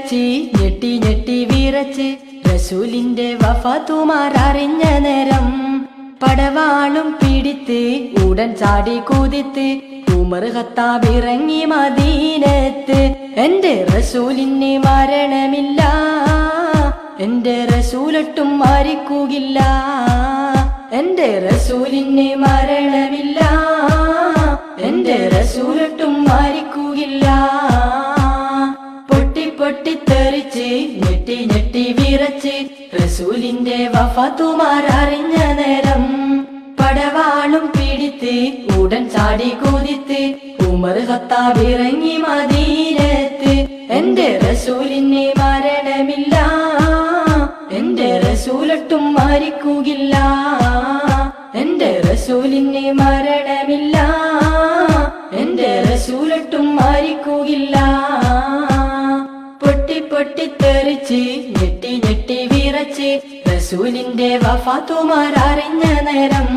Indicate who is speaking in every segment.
Speaker 1: തെറിച്ച് ഞെട്ടി ഞെട്ടി വിറച്ച് റസൂലിന്റെ വഫാത്തുമാരറിഞ്ഞ നേരം പടവാളും പിടിത്ത് ഉടൻ ചാടി കുതിത്ത് ഉമർ ഖത്താബ് ഇറങ്ങി മദീനത്ത്. എന്റെ റസൂലിന് മരണമില്ല, എന്റെ റസൂലൊട്ടും മരിക്കുകയില്ല. എന്റെ റസൂലിന് മരണമില്ല, എന്റെ റസൂലൊട്ടും മരിക്കുകയില്ല. പൊട്ടി പൊട്ടി തെറിച്ച് ഞെട്ടി ഞെട്ടി വിറച്ച് റസൂലിന്റെ വഫാത്തുമാരറിഞ്ഞ നേരം പടവാളും പിടിത്ത് ഉടൻ ചാടി കുതിത്ത് ഉമർ ഖത്താബ് ഇറങ്ങി മദീനത്ത്. എന്റെ റസൂലിന് മരണമില്ല, എന്റെ റസൂലൊട്ടും മരിക്കുകയില്ല. എന്റെ റസൂലിന് മരണമില്ല, എന്റെ റസൂലൊട്ടും മരിക്കുകയില്ല. പൊട്ടി പൊട്ടി തെറിച്ച് ഞെട്ടി ഞെട്ടി വിറച്ച് റസൂലിന്റെ വഫാത്തുമാരറിഞ്ഞ നേരം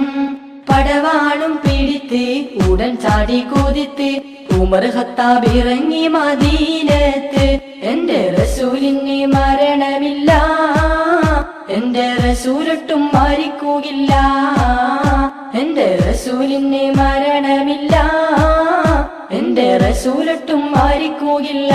Speaker 1: പടവാളും പിടിത്ത് ഉടൻ ചാടി കുതിത്ത് ഉമർ ഖത്താബ് ഇറങ്ങി മദീനത്ത്. എന്റെ റസൂലിന് മരണമില്ല, എന്റെ റസൂലൊട്ടും മരിക്കുകയില്ല. എന്റെ റസൂലിന് മരണമില്ല, എന്റെ റസൂലൊട്ടും മരിക്കുകയില്ല.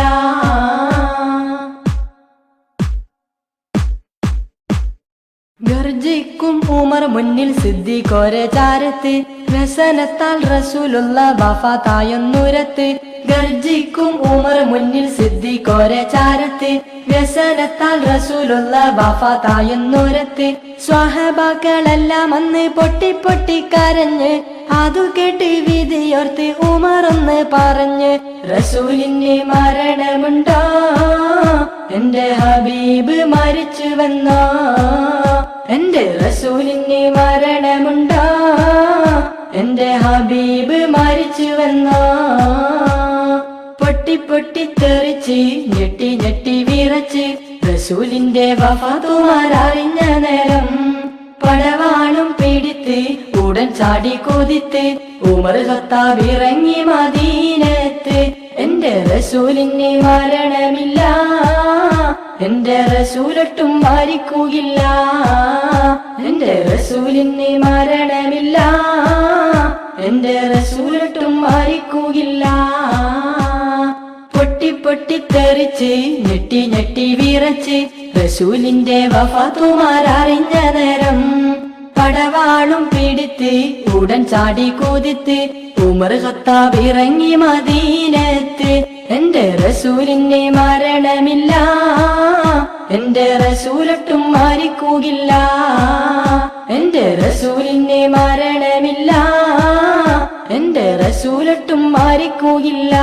Speaker 1: ഗർജിക്കും ഉമർ മുന്നിൽ സിദ്ദീഖോരെ ചാരത്ത് വ്യസനത്താൽ റസൂലുള്ള വഫാത്തായെന്നുരത്ത്. ഗർജിക്കും ഉമർ മുന്നിൽ സിദ്ദീഖോരെ ചാരത്ത് വ്യസനത്താൽ റസൂലുള്ള വഫാത്തായെന്നുരത്ത്. സ്വഹബാക്കളെല്ലാം അന്ന് പൊട്ടി പൊട്ടി കരഞ്ഞ് അതു കേട്ട് വിധിയോർത്ത് ഉമർ ഒന്ന് പറഞ്ഞ് റസൂലിന് മരണമുണ്ടോ, എന്റെ ഹബീബ് മരിച്ചുവെന്നോ. എന്റെ റസൂലിന് മരണമുണ്ടോ, എന്റെ ഹബീബ് മരിച്ചുവെന്നോ. പൊട്ടി പൊട്ടി തെറിച്ച് ഞെട്ടി ഞെട്ടി വിറച്ച് റസൂലിന്റെ വഫാത്തുമാരറിഞ്ഞ നേരം പടവാളും പിടിത്ത് ഉടൻ ചാടി കുതിത്ത് ഉമർ ഖത്താബ് ഇറങ്ങി മദീനത്ത്. എന്റെ റസൂലിന് മരണമില്ല, എന്റെ റസൂലൊട്ടും മരിക്കുകയില്ല. എന്റെ റസൂലിന് മരണമില്ല, എന്റെ റസൂലൊട്ടും മരിക്കുകയില്ല. പൊട്ടി പൊട്ടി തെറിച്ച് ഞെട്ടി ഞെട്ടി വിറച്ച് റസൂലിന്റെ വഫാത്തുമാരറിഞ്ഞ നേരം പടവാളും പിടിത്ത് ഉടൻ ചാടി കുതിത്ത് ഉമർ ഖത്താബ് ഇറങ്ങി മദീനത്ത്. എന്റെ റസൂലിന് മരണമില്ല, എന്റെ റസൂലൊട്ടും മരിക്കുകയില്ല. എന്റെ റസൂലിന് മരണമില്ല, എന്റെ റസൂലൊട്ടും മരിക്കുകയില്ല.